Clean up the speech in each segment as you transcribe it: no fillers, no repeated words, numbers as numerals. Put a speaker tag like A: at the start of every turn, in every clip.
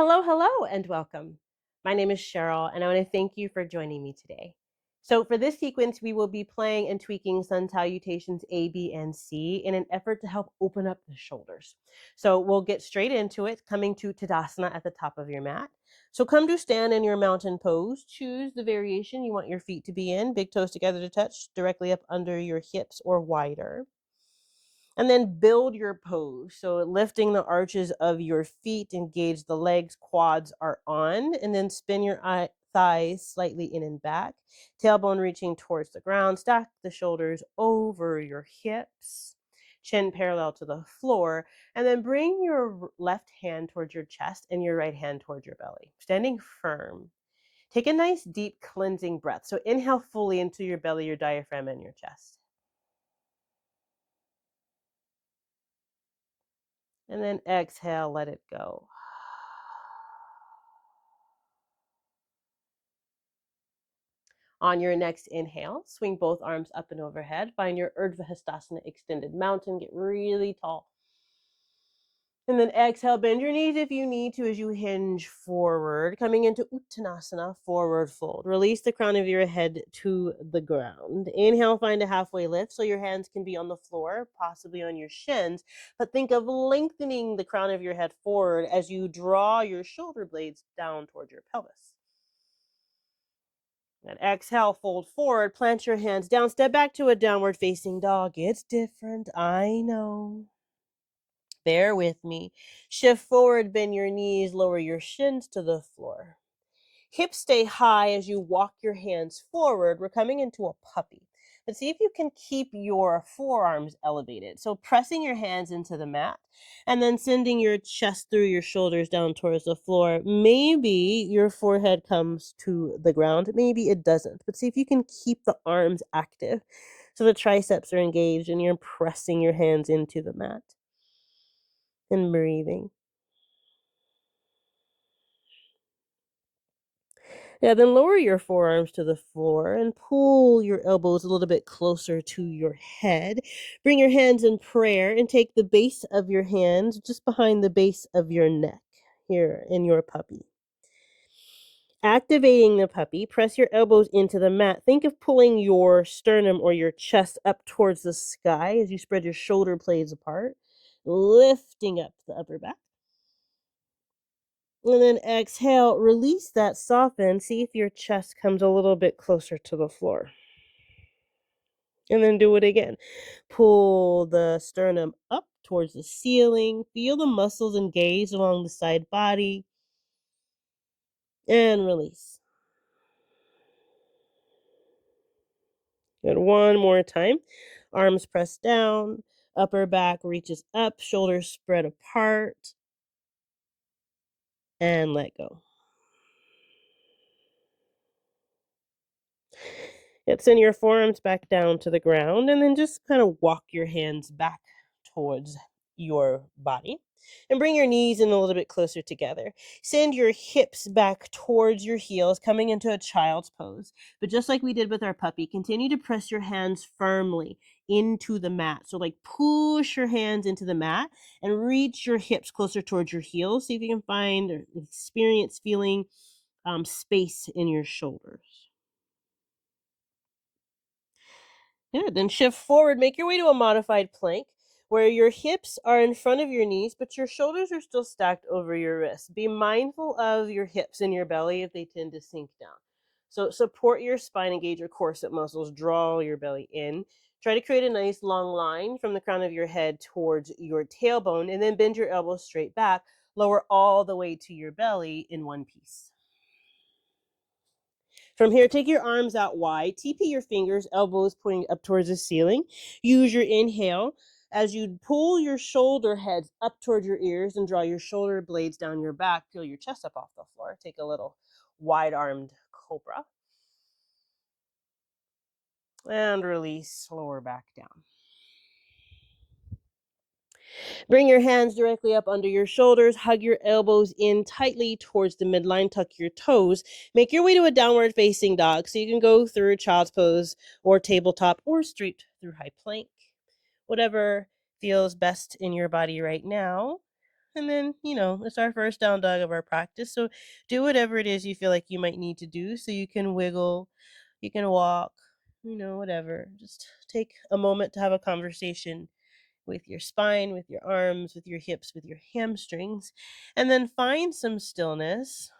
A: Hello, and welcome. My name is Charyl, and I want to thank you for joining me today. So, for this sequence, we will be playing and tweaking Sun Salutations A, B, and C in an effort to help open up the shoulders. So, we'll get straight into it, coming to Tadasana at the top of your mat. So, come to stand in your mountain pose. Choose the variation you want your feet to be in, big toes together to touch, directly up under your hips or wider. And then build your pose. So lifting the arches of your feet, engage the legs, quads are on, and then spin your thighs slightly in and back. Tailbone reaching towards the ground. Stack the shoulders over your hips. Chin parallel to the floor. And then bring your left hand towards your chest and your right hand towards your belly. Standing firm. Take a nice deep cleansing breath. So inhale fully into your belly, your diaphragm, and your chest. And then exhale, let it go. On your next inhale, swing both arms up and overhead. Find your Urdhva Hastasana extended mountain. Get really tall. And then exhale, bend your knees if you need to as you hinge forward. Coming into Uttanasana, forward fold. Release the crown of your head to the ground. Inhale, find a halfway lift so your hands can be on the floor, possibly on your shins. But think of lengthening the crown of your head forward as you draw your shoulder blades down towards your pelvis. And exhale, fold forward, plant your hands down, step back to a downward facing dog. It's different, I know. Bear with me. Shift forward, bend your knees, lower your shins to the floor. Hips stay high as you walk your hands forward. We're coming into a puppy. But see if you can keep your forearms elevated. So pressing your hands into the mat and then sending your chest through your shoulders down towards the floor. Maybe your forehead comes to the ground. Maybe it doesn't. But see if you can keep the arms active. So the triceps are engaged and you're pressing your hands into the mat. And breathing. Yeah, then lower your forearms to the floor and pull your elbows a little bit closer to your head. Bring your hands in prayer and take the base of your hands just behind the base of your neck here in your puppy. Activating the puppy, press your elbows into the mat. Think of pulling your sternum or your chest up towards the sky as you spread your shoulder blades apart, lifting up the upper back. And then exhale, release that, soften. See if your chest comes a little bit closer to the floor. And then do it again. Pull the sternum up towards the ceiling. Feel the muscles engaged along the side body. And release. Good. One more time. Arms pressed down. Upper back reaches up. Shoulders spread apart. And let go. Send your forearms back down to the ground and then just kind of walk your hands back towards your body and bring your knees in a little bit closer together. Send your hips back towards your heels, coming into a child's pose. But just like we did with our puppy, continue to press your hands firmly into the mat. So like push your hands into the mat and reach your hips closer towards your heels. See if you can find or experience feeling space in your shoulders. Yeah, then shift forward, make your way to a modified plank where your hips are in front of your knees, but your shoulders are still stacked over your wrists. Be mindful of your hips and your belly if they tend to sink down. So support your spine, engage your corset muscles, draw your belly in. Try to create a nice long line from the crown of your head towards your tailbone, and then bend your elbows straight back. Lower all the way to your belly in one piece. From here, take your arms out wide, TP your fingers, elbows pointing up towards the ceiling. Use your inhale as you pull your shoulder heads up towards your ears and draw your shoulder blades down your back. Peel your chest up off the floor. Take a little wide-armed cobra. And release, lower back down. Bring your hands directly up under your shoulders. Hug your elbows in tightly towards the midline. Tuck your toes. Make your way to a downward facing dog. So you can go through child's pose or tabletop or straight through high plank. Whatever feels best in your body right now. And then, it's our first down dog of our practice. So do whatever it is you feel like you might need to do. So you can wiggle, you can walk, whatever. Just take a moment to have a conversation with your spine, with your arms, with your hips, with your hamstrings, and then find some stillness.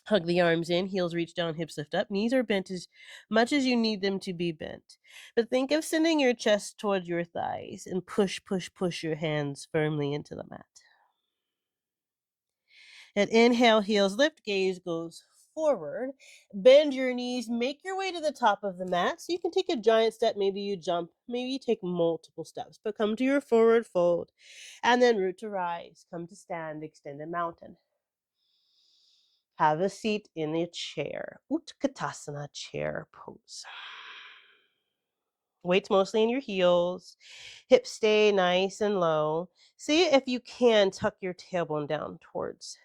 A: Hug the arms in, heels reach down, hips lift up. Knees are bent as much as you need them to be bent. But think of sending your chest toward your thighs and push, push, push your hands firmly into the mat. And inhale, heels lift, gaze goes forward. Bend your knees, make your way to the top of the mat. So you can take a giant step, maybe you jump, maybe you take multiple steps, but come to your forward fold. And then root to rise, come to stand, extended mountain. Have a seat in the chair. Utkatasana chair pose. Weight's mostly in your heels. Hips stay nice and low. See if you can tuck your tailbone down towards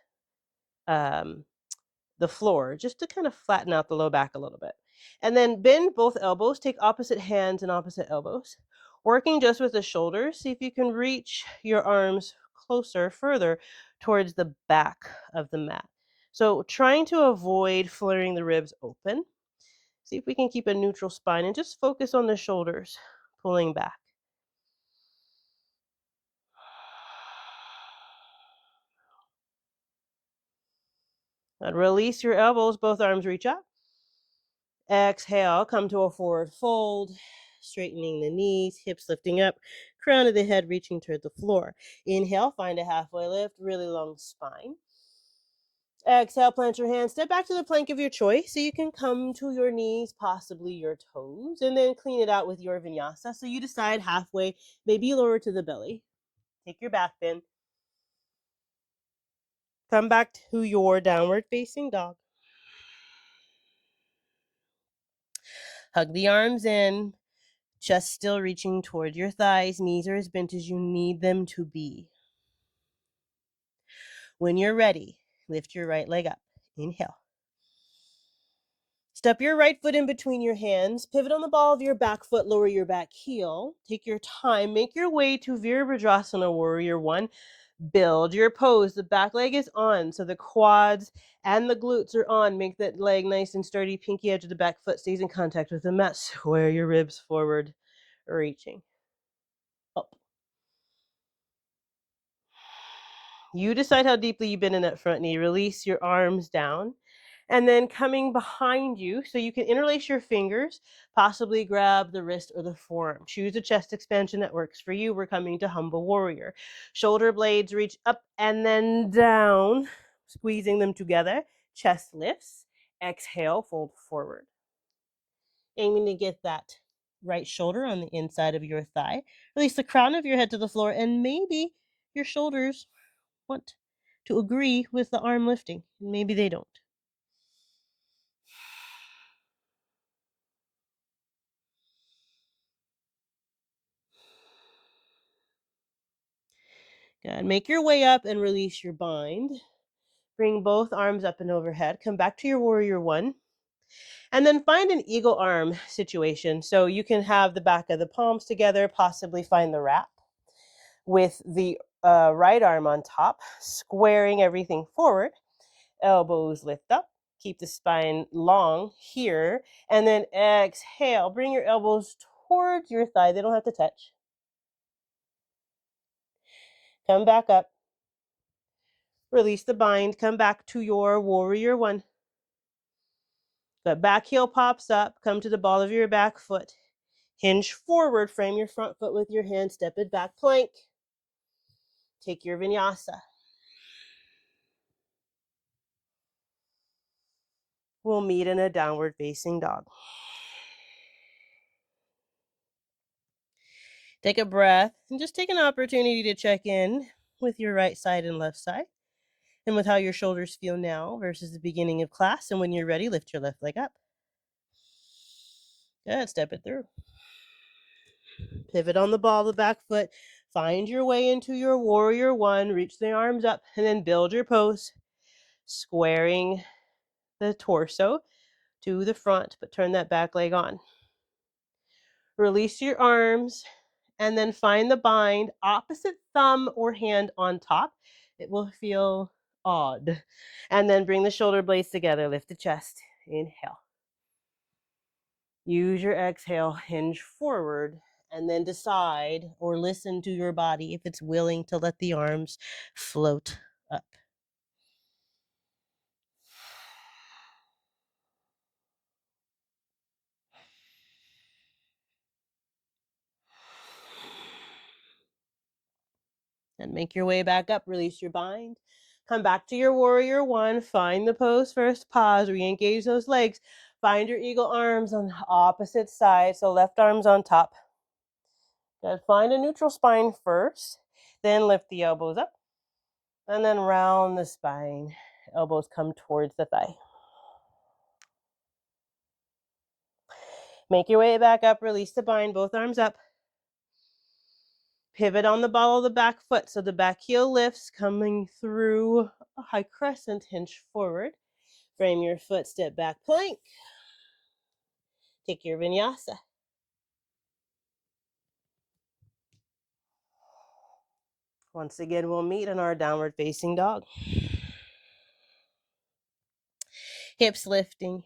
A: the floor, just to kind of flatten out the low back a little bit. And then bend both elbows. Take opposite hands and opposite elbows. Working just with the shoulders. See if you can reach your arms closer, further towards the back of the mat. So trying to avoid flaring the ribs open. See if we can keep a neutral spine and just focus on the shoulders, pulling back. And release your elbows, both arms reach up. Exhale, come to a forward fold, straightening the knees, hips lifting up, crown of the head reaching toward the floor. Inhale, find a halfway lift, really long spine. Exhale, plant your hands, step back to the plank of your choice so you can come to your knees, possibly your toes, and then clean it out with your vinyasa. So you decide halfway, maybe lower to the belly. Take your back bend. Come back to your downward facing dog. Hug the arms in, chest still reaching toward your thighs, knees are as bent as you need them to be. When you're ready, lift your right leg up. Inhale. Step your right foot in between your hands, pivot on the ball of your back foot, lower your back heel. Take your time, make your way to Virabhadrasana Warrior One. Build your pose. The back leg is on, so the quads and the glutes are on. Make that leg nice and sturdy. Pinky edge of the back foot stays in contact with the mat. Square your ribs forward, reaching up. You decide how deeply you bend in that front knee. Release your arms down. And then coming behind you, so you can interlace your fingers, possibly grab the wrist or the forearm. Choose a chest expansion that works for you. We're coming to Humble Warrior. Shoulder blades reach up and then down, squeezing them together. Chest lifts. Exhale, fold forward. Aiming to get that right shoulder on the inside of your thigh. Release the crown of your head to the floor, and maybe your shoulders want to agree with the arm lifting. Maybe they don't. Good. Make your way up and release your bind. Bring both arms up and overhead. Come back to your Warrior One. And then find an eagle arm situation. So you can have the back of the palms together, possibly find the wrap with the right arm on top, squaring everything forward. Elbows lift up. Keep the spine long here. And then exhale. Bring your elbows towards your thigh. They don't have to touch. Come back up. Release the bind. Come back to your Warrior One. The back heel pops up. Come to the ball of your back foot. Hinge forward. Frame your front foot with your hand. Step it back. Plank. Take your vinyasa. We'll meet in a downward facing dog. Take a breath and just take an opportunity to check in with your right side and left side and with how your shoulders feel now versus the beginning of class. And when you're ready, lift your left leg up. Good. Step it through. Pivot on the ball of the back foot. Find your way into your Warrior One. Reach the arms up and then build your pose. Squaring the torso to the front, but turn that back leg on. Release your arms. and then find the bind, opposite thumb or hand on top. It will feel odd. And then bring the shoulder blades together, lift the chest, inhale. Use your exhale, hinge forward, and then decide or listen to your body if it's willing to let the arms float up. And make your way back up, release your bind. Come back to your warrior one, find the pose first, pause, re-engage those legs. Find your eagle arms on the opposite side, so left arm's on top. Good. Find a neutral spine first, then lift the elbows up, and then round the spine. Elbows come towards the thigh. Make your way back up, release the bind, both arms up. Pivot on the ball of the back foot, so the back heel lifts, coming through a high crescent, hinge forward. Frame your foot, step back plank. Take your vinyasa. Once again, we'll meet in our downward facing dog. Hips lifting.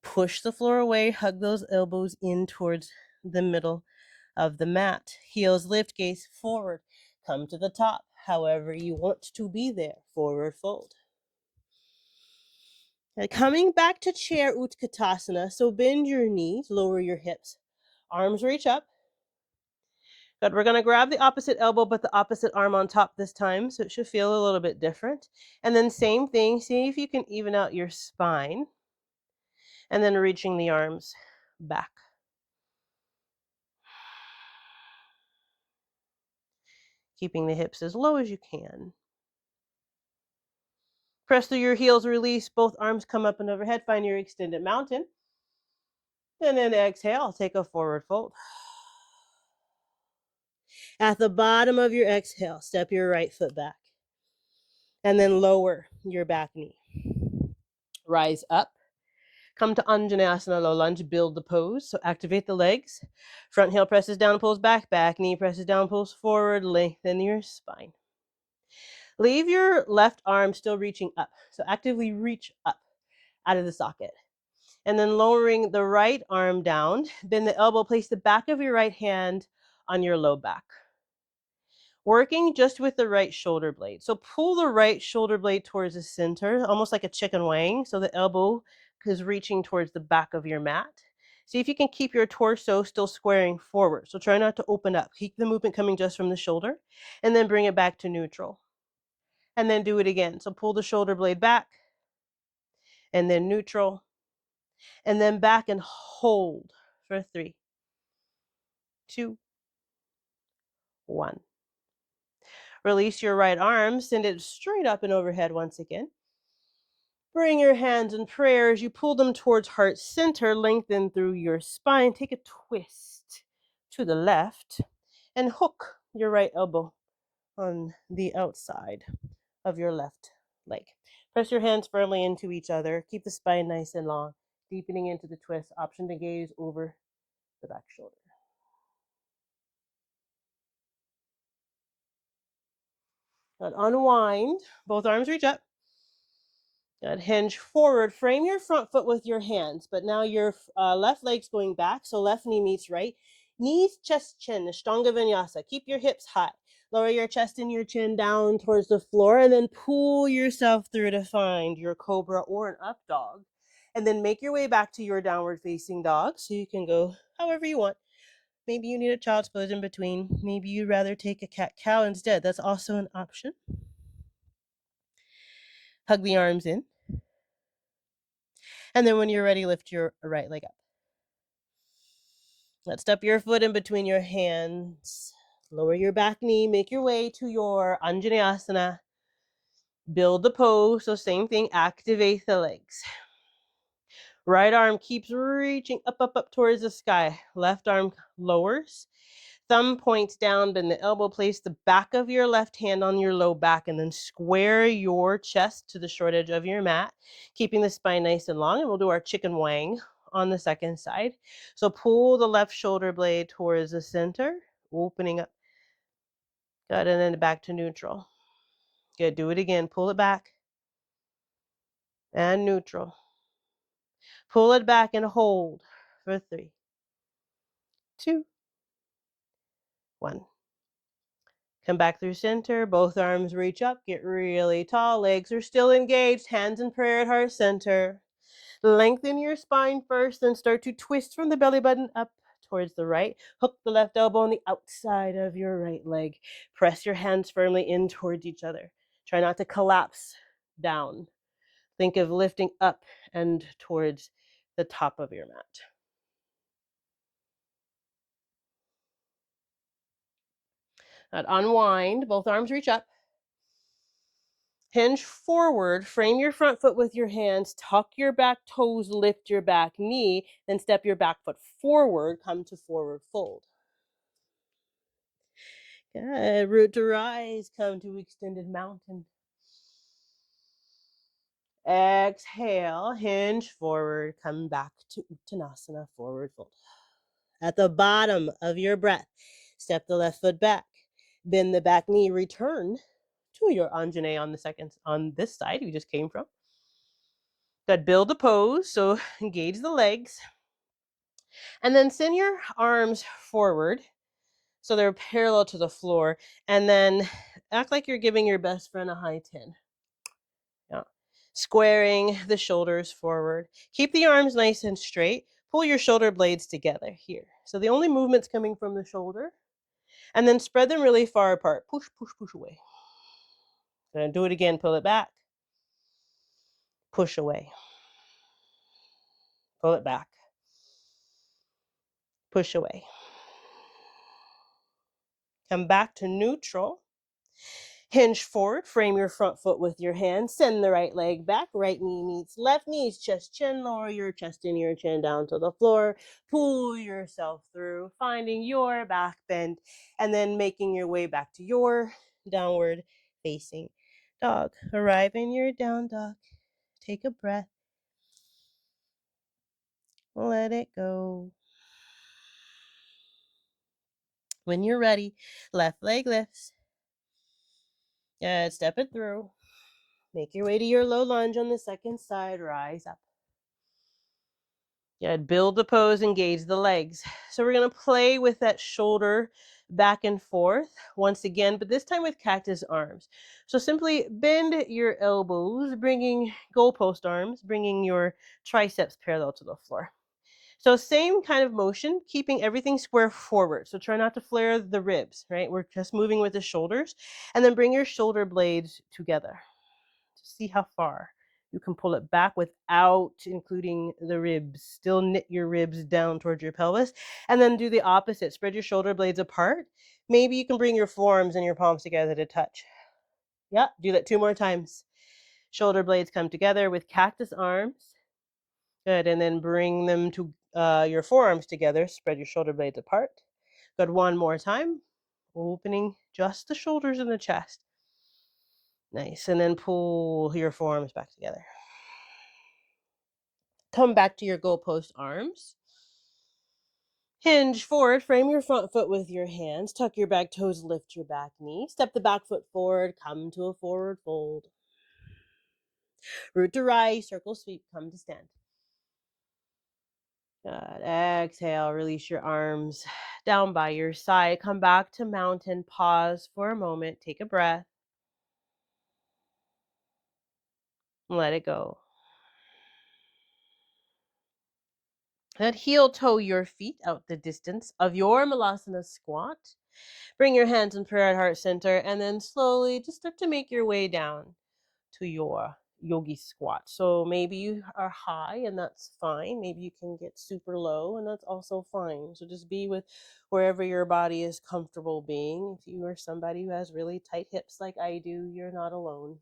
A: Push the floor away, hug those elbows in towards the middle of the mat. Heels lift, gaze forward. Come to the top, however you want to be there. Forward fold. Coming back to chair Utkatasana, so bend your knees, lower your hips. Arms reach up. Good, we're gonna grab the opposite elbow, but the opposite arm on top this time, so it should feel a little bit different. And then same thing, see if you can even out your spine. And then reaching the arms back. Keeping the hips as low as you can. Press through your heels, release, both arms come up and overhead, find your extended mountain. And then exhale, take a forward fold. At the bottom of your exhale, step your right foot back. And then lower your back knee. Rise up. Come to Anjaneyasana, low lunge, build the pose. So activate the legs. Front heel presses down, pulls back. Back knee presses down, pulls forward. Lengthen your spine. Leave your left arm still reaching up. So actively reach up out of the socket. And then lowering the right arm down. Bend the elbow, place the back of your right hand on your low back. Working just with the right shoulder blade. So pull the right shoulder blade towards the center, almost like a chicken wing. So the elbow is reaching towards the back of your mat. See if you can keep your torso still squaring forward. So try not to open up. Keep the movement coming just from the shoulder. And then bring it back to neutral. And then do it again. So pull the shoulder blade back. And then neutral. And then back and hold for 3, 2, 1. Release your right arm, send it straight up and overhead once again. Bring your hands in prayer as you pull them towards heart center, lengthen through your spine. Take a twist to the left and hook your right elbow on the outside of your left leg. Press your hands firmly into each other. Keep the spine nice and long, deepening into the twist. Option to gaze over the back shoulder. Good. Unwind. Both arms reach up. Good. Hinge forward. Frame your front foot with your hands, but now your left leg's going back, so left knee meets right. Knees, chest, chin, Ashtanga Vinyasa. Keep your hips high. Lower your chest and your chin down towards the floor, and then pull yourself through to find your cobra or an up dog. And then make your way back to your downward facing dog, so you can go however you want. Maybe you need a child's pose in between. Maybe you'd rather take a cat-cow instead. That's also an option. Hug the arms in. And then when you're ready, lift your right leg up. Let's step your foot in between your hands. Lower your back knee. Make your way to your Anjaneyasana. Build the pose. So same thing. Activate the legs. Right arm keeps reaching up, up, up towards the sky. Left arm lowers. Thumb points down, bend the elbow, place the back of your left hand on your low back, and then square your chest to the short edge of your mat, keeping the spine nice and long. And we'll do our chicken wang on the second side. So pull the left shoulder blade towards the center, opening up. Good, and then back to neutral. Good, do it again. Pull it back and neutral. Pull it back and hold for 3, 2, 1. Come back through center, both arms reach up, get really tall, legs are still engaged, hands in prayer at heart center. Lengthen your spine first, then start to twist from the belly button up towards the right. Hook the left elbow on the outside of your right leg. Press your hands firmly in towards each other. Try not to collapse down. Think of lifting up and towards the top of your mat. Now unwind, both arms reach up. Hinge forward, frame your front foot with your hands, tuck your back toes, lift your back knee, then step your back foot forward, come to forward fold. Good, root to rise, come to extended mountain. Exhale, hinge forward, come back to Uttanasana, forward fold. At the bottom of your breath, step the left foot back, bend the back knee, return to your Anjane on this side you just came from. Good, build a pose, so engage the legs. And then send your arms forward so they're parallel to the floor. And then act like you're giving your best friend a high 10. Yeah. Squaring the shoulders forward. Keep the arms nice and straight. Pull your shoulder blades together here. So the only movement's coming from the shoulder. And then spread them really far apart. Push, push, push away. Gonna do it again. Pull it back. Push away. Pull it back. Push away. Come back to neutral. Hinge forward, frame your front foot with your hands, send the right leg back, right knee meets left knees, chest, chin, lower your chest and your chin down to the floor, pull yourself through, finding your back bend, and then making your way back to your downward facing dog. Arrive in your down dog, take a breath, let it go. When you're ready, left leg lifts, step it through. Make your way to your low lunge on the second side, rise up. Yeah, build the pose, engage the legs. So we're gonna play with that shoulder back and forth once again, but this time with cactus arms. So simply bend your elbows, bringing goalpost arms, bringing your triceps parallel to the floor. So same kind of motion, keeping everything square forward. So try not to flare the ribs, right? We're just moving with the shoulders. And then bring your shoulder blades together. See how far you can pull it back without including the ribs. Still knit your ribs down towards your pelvis. And then do the opposite. Spread your shoulder blades apart. Maybe you can bring your forearms and your palms together to touch. Yeah, do that 2 more times. Shoulder blades come together with cactus arms. Good, and then bring them to your forearms together. Spread your shoulder blades apart. Good, 1 more time. Opening just the shoulders and the chest. Nice, and then pull your forearms back together. Come back to your goalpost arms. Hinge forward, frame your front foot with your hands, tuck your back toes, lift your back knee, step the back foot forward, come to a forward fold. Root to rise, circle sweep, come to stand. Good. Exhale, release your arms down by your side. Come back to mountain, pause for a moment, take a breath. Let it go. And heel toe your feet out the distance of your Malasana squat. Bring your hands in prayer at heart center and then slowly just start to make your way down to your yogi squat. So maybe you are high and that's fine. Maybe you can get super low and that's also fine. So just be with wherever your body is comfortable being. If you are somebody who has really tight hips like I do, you're not alone.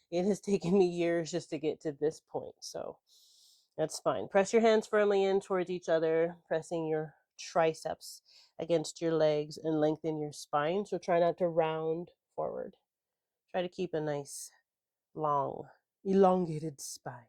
A: It has taken me years just to get to this point. So that's fine. Press your hands firmly in towards each other, pressing your triceps against your legs and lengthen your spine. So try not to round forward. Try to keep a nice, long, elongated spine.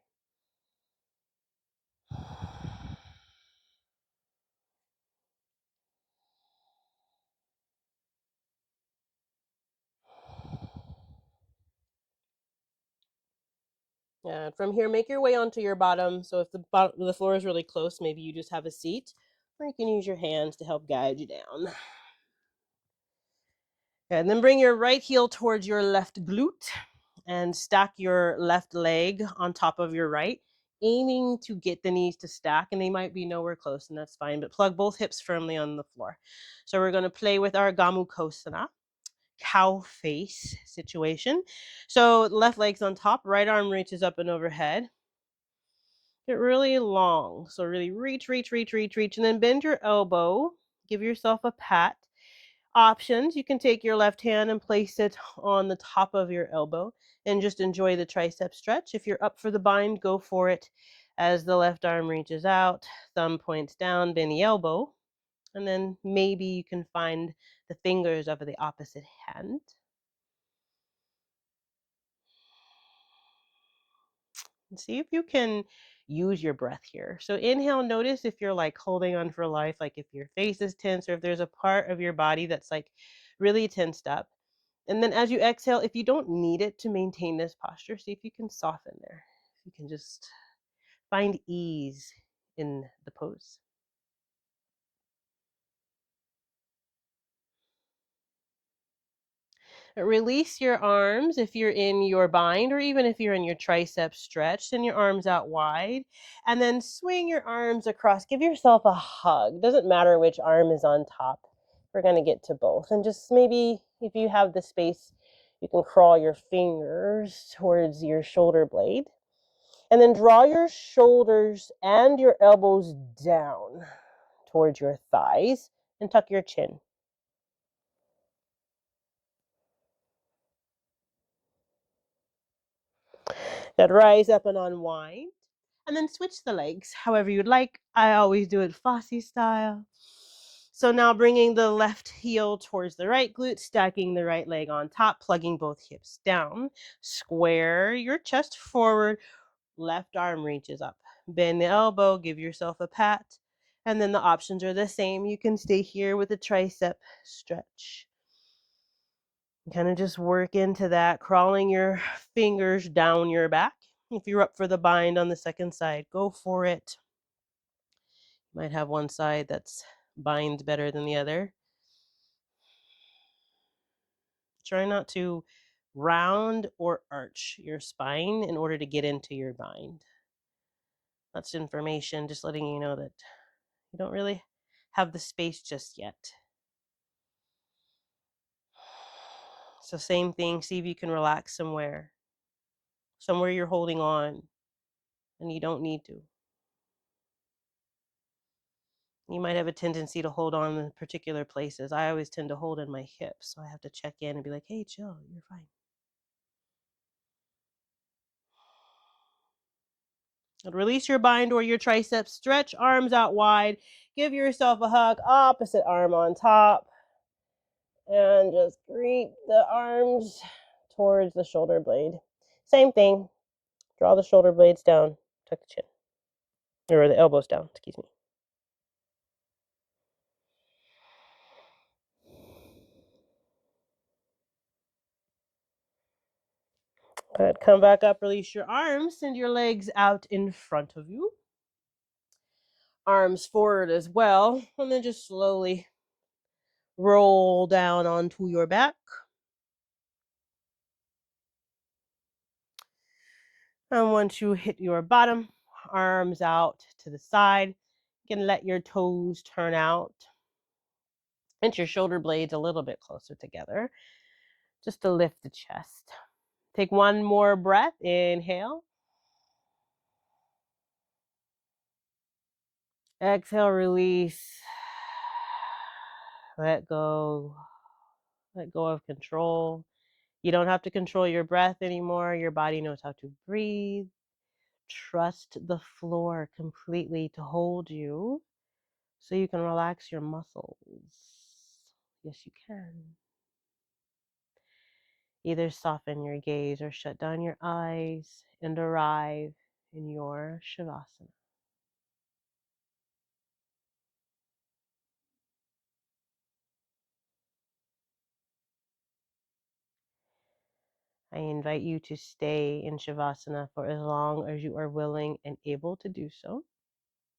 A: And from here, make your way onto your bottom. So if the floor is really close, maybe you just have a seat, or you can use your hands to help guide you down. And then bring your right heel towards your left glute and stack your left leg on top of your right, aiming to get the knees to stack, and they might be nowhere close, and that's fine, but plug both hips firmly on the floor. So we're going to play with our Gomukhosana, cow face situation. So left leg's on top, right arm reaches up and overhead. Get really long. So really reach, and then bend your elbow. Give yourself a pat. Options, you can take your left hand and place it on the top of your elbow and just enjoy the tricep stretch. If you're up for the bind, go for it. As the left arm reaches out, thumb points down, bend the elbow, and then maybe you can find the fingers of the opposite hand. And see if you can use your breath here. So inhale, notice if you're like holding on for life, like if your face is tense or if there's a part of your body that's like really tensed up. And then as you exhale, if you don't need it to maintain this posture, see if you can soften there. If you can just find ease in the pose. Release your arms if you're in your bind or even if you're in your tricep stretch. Send your arms out wide and then swing your arms across. Give yourself a hug. Doesn't matter which arm is on top. We're going to get to both. And just maybe if you have the space, you can crawl your fingers towards your shoulder blade. And then draw your shoulders and your elbows down towards your thighs and tuck your chin. Good. Rise up and unwind. And then switch the legs however you'd like. I always do it Fosse style. So now bringing the left heel towards the right glute, stacking the right leg on top, plugging both hips down. Square your chest forward. Left arm reaches up. Bend the elbow, give yourself a pat. And then the options are the same. You can stay here with a tricep stretch. Kind of just work into that, crawling your fingers down your back. If you're up for the bind on the second side, go for it. You might have one side that's binds better than the other. Try not to round or arch your spine in order to get into your bind. That's information, just letting you know that you don't really have the space just yet. So same thing, see if you can relax somewhere you're holding on and you don't need to. You might have a tendency to hold on in particular places. I always tend to hold in my hips, so I have to check in and be like, hey, chill, you're fine. And release your bind or your triceps. Stretch arms out wide. Give yourself a hug. Opposite arm on top. And just creep the arms towards the shoulder blade. Same thing. Draw the shoulder blades down. Tuck the chin. Or the elbows down, excuse me. Good. Come back up, release your arms, send your legs out in front of you. Arms forward as well, and then just slowly roll down onto your back. And once you hit your bottom, arms out to the side, you can let your toes turn out. Inch your shoulder blades a little bit closer together, just to lift the chest. Take one more breath, inhale. Exhale, release. Let go. Let go of control. You don't have to control your breath anymore. Your body knows how to breathe. Trust the floor completely to hold you so you can relax your muscles. Yes, you can. Either soften your gaze or shut down your eyes and arrive in your Shavasana. I invite you to stay in Shavasana for as long as you are willing and able to do so.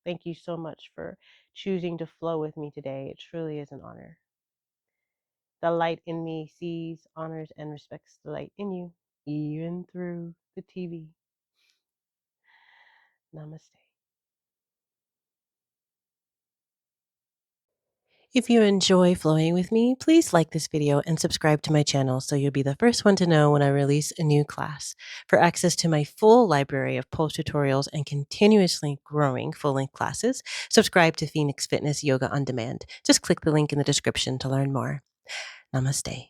A: Thank you so much for choosing to flow with me today. It truly is an honor. The light in me sees, honors, and respects the light in you, even through the TV. Namaste. If you enjoy flowing with me, please like this video and subscribe to my channel so you'll be the first one to know when I release a new class. For access to my full library of pulse tutorials and continuously growing full-length classes, subscribe to Phoenix Fitness Yoga on Demand. Just click the link in the description to learn more. Namaste.